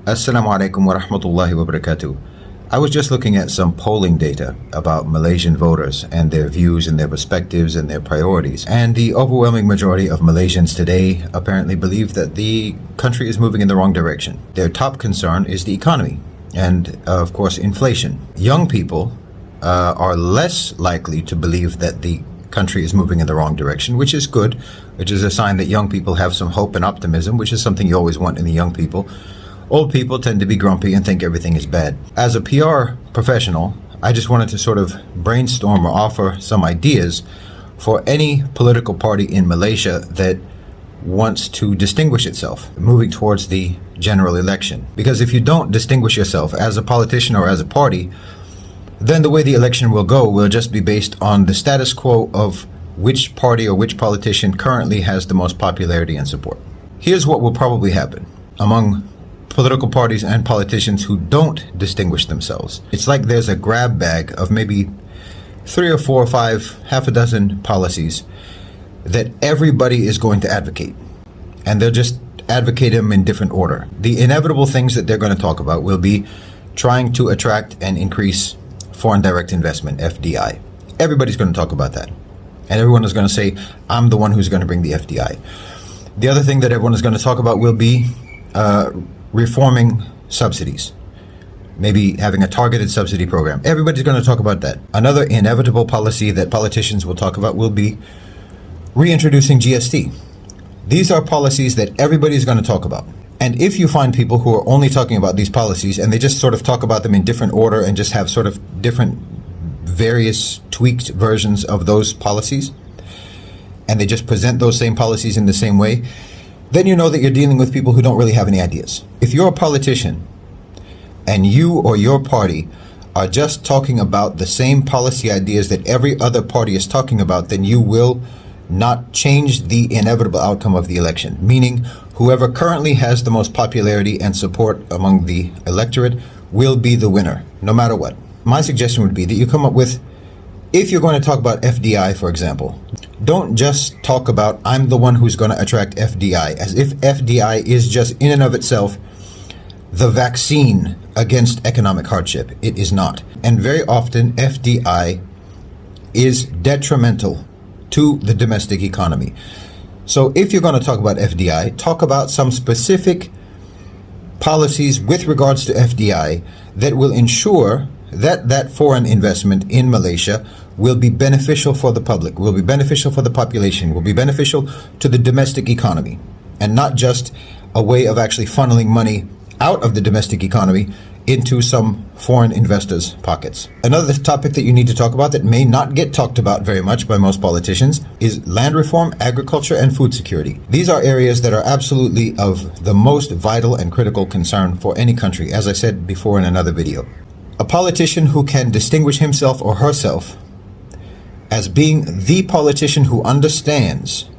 Assalamu alaikum wa rahmatullahi wa barakatuh. I was just looking at some polling data about Malaysian voters and their views and their perspectives and their priorities. And the overwhelming majority of Malaysians today apparently believe that the country is moving in the wrong direction. Their top concern is the economy and, of course, inflation. Young people are less likely to believe that the country is moving in the wrong direction, which is good, which is a sign that young people have some hope and optimism, which is something you always want in the young people. Old people tend to be grumpy and think everything is bad. As a PR professional, I just wanted to sort of brainstorm or offer some ideas for any political party in Malaysia that wants to distinguish itself moving towards the general election. Because if you don't distinguish yourself as a politician or as a party, then the way the election will go will just be based on the status quo of which party or which politician currently has the most popularity and support. Here's what will probably happen among political parties and politicians who don't distinguish themselves. It's like there's a grab bag of maybe 3 or 4 or 5, half a dozen policies that everybody is going to advocate. And they'll just advocate them in different order. The inevitable things that they're going to talk about will be trying to attract and increase foreign direct investment, FDI. Everybody's going to talk about that. And everyone is going to say, I'm the one who's going to bring the FDI. The other thing that everyone is going to talk about will be reforming subsidies. Maybe having a targeted subsidy program. Everybody's going to talk about that. Another inevitable policy that politicians will talk about will be reintroducing GST. These are policies that everybody's going to talk about. And if you find people who are only talking about these policies and they just sort of talk about them in different order and just have sort of different various tweaked versions of those policies, and they just present those same policies in the same way, then you know that you're dealing with people who don't really have any ideas. If you're a politician and you or your party are just talking about the same policy ideas that every other party is talking about, then you will not change the inevitable outcome of the election, meaning whoever currently has the most popularity and support among the electorate will be the winner, no matter what. My suggestion would be that you come up with, if you're going to talk about FDI, for example, don't just talk about, I'm the one who's going to attract FDI, as if FDI is just in and of itself the vaccine against economic hardship. It is not. And very often, FDI is detrimental to the domestic economy. So if you're going to talk about FDI, talk about some specific policies with regards to FDI that will ensure that that foreign investment in Malaysia will be beneficial for the public, will be beneficial for the population, will be beneficial to the domestic economy, and not just a way of actually funneling money out of the domestic economy into some foreign investors' pockets. Another topic that you need to talk about that may not get talked about very much by most politicians is land reform, agriculture, and food security. These are areas that are absolutely of the most vital and critical concern for any country, as I said before in another video. A politician who can distinguish himself or herself as being the politician who understands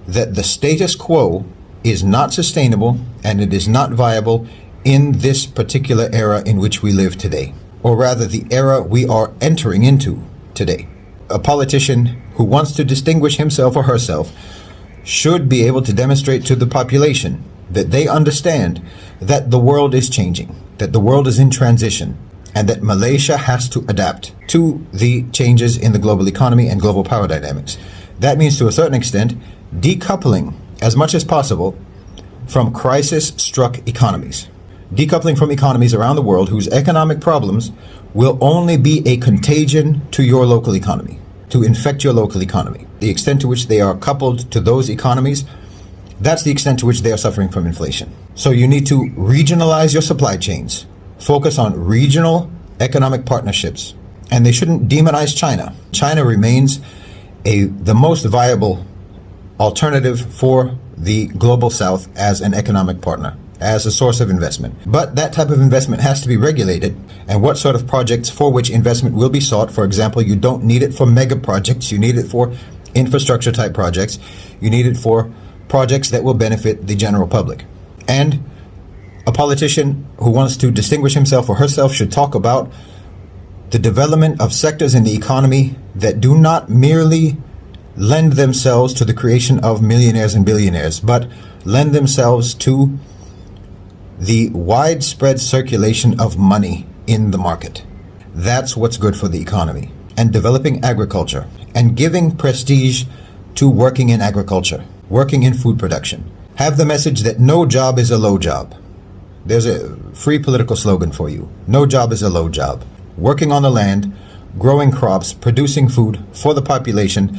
that the status quo is not sustainable and it is not viable in this particular era in which we live today, or rather the era we are entering into today. A politician who wants to distinguish himself or herself should be able to demonstrate to the population that they understand that the world is changing, that the world is in transition, and that Malaysia has to adapt to the changes in the global economy and global power dynamics. That means, to a certain extent, decoupling as much as possible from crisis-struck economies. Decoupling from economies around the world whose economic problems will only be a contagion to your local economy, to infect your local economy. The extent to which they are coupled to those economies, that's the extent to which they are suffering from inflation. So you need to regionalize your supply chains, focus on regional economic partnerships, and they shouldn't demonize China. China remains the most viable alternative for the global south as an economic partner, as a source of investment. But that type of investment has to be regulated, and what sort of projects for which investment will be sought. For example, you don't need it for mega projects, you need it for infrastructure type projects, you need it for projects that will benefit the general public. And a politician who wants to distinguish himself or herself should talk about the development of sectors in the economy that do not merely lend themselves to the creation of millionaires and billionaires, but lend themselves to the widespread circulation of money in the market. That's what's good for the economy. And developing agriculture and giving prestige to working in agriculture, working in food production. Have the message that no job is a low job. There's a free political slogan for you. No job is a low job. Working on the land, growing crops, producing food for the population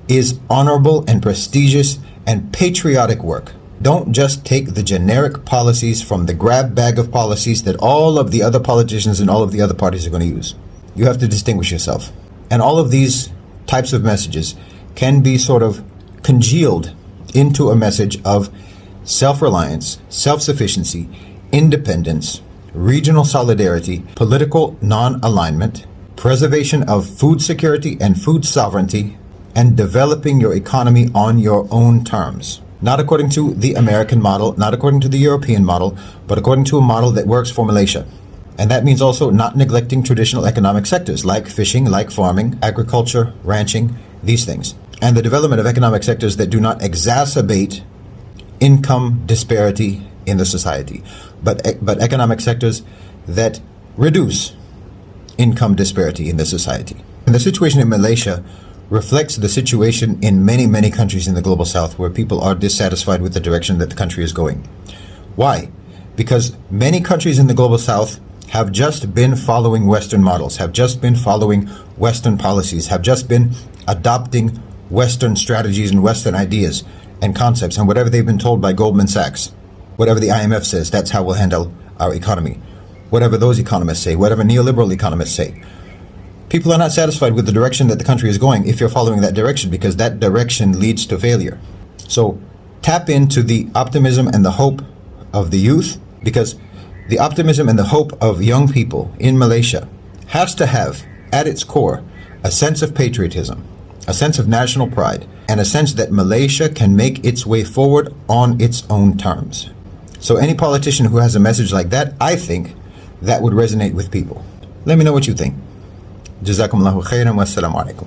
is honorable and prestigious and patriotic work. Don't just take the generic policies from the grab bag of policies that all of the other politicians and all of the other parties are going to use. You have to distinguish yourself. And all of these types of messages can be sort of congealed into a message of self-reliance, self-sufficiency, independence, regional solidarity, political non-alignment, preservation of food security and food sovereignty, and developing your economy on your own terms. Not according to the American model, not according to the European model, but according to a model that works for Malaysia. And that means also not neglecting traditional economic sectors like fishing, like farming, agriculture, ranching, these things. And the development of economic sectors that do not exacerbate income disparity in the society, but economic sectors that reduce income disparity in the society. And the situation in Malaysia reflects the situation in many, many countries in the global south where people are dissatisfied with the direction that the country is going. Why? Because many countries in the global south have just been following Western models, have just been following Western policies, have just been adopting Western strategies and Western ideas and concepts, and whatever they've been told by Goldman Sachs, whatever the IMF says, that's how we'll handle our economy. Whatever those economists say, whatever neoliberal economists say. People are not satisfied with the direction that the country is going if you're following that direction, because that direction leads to failure. So tap into the optimism and the hope of the youth, because the optimism and the hope of young people in Malaysia has to have, at its core, a sense of patriotism, a sense of national pride, and a sense that Malaysia can make its way forward on its own terms. So any politician who has a message like that, I think that would resonate with people. Let me know what you think. Jazakumullahu khairan wa assalamu alaikum.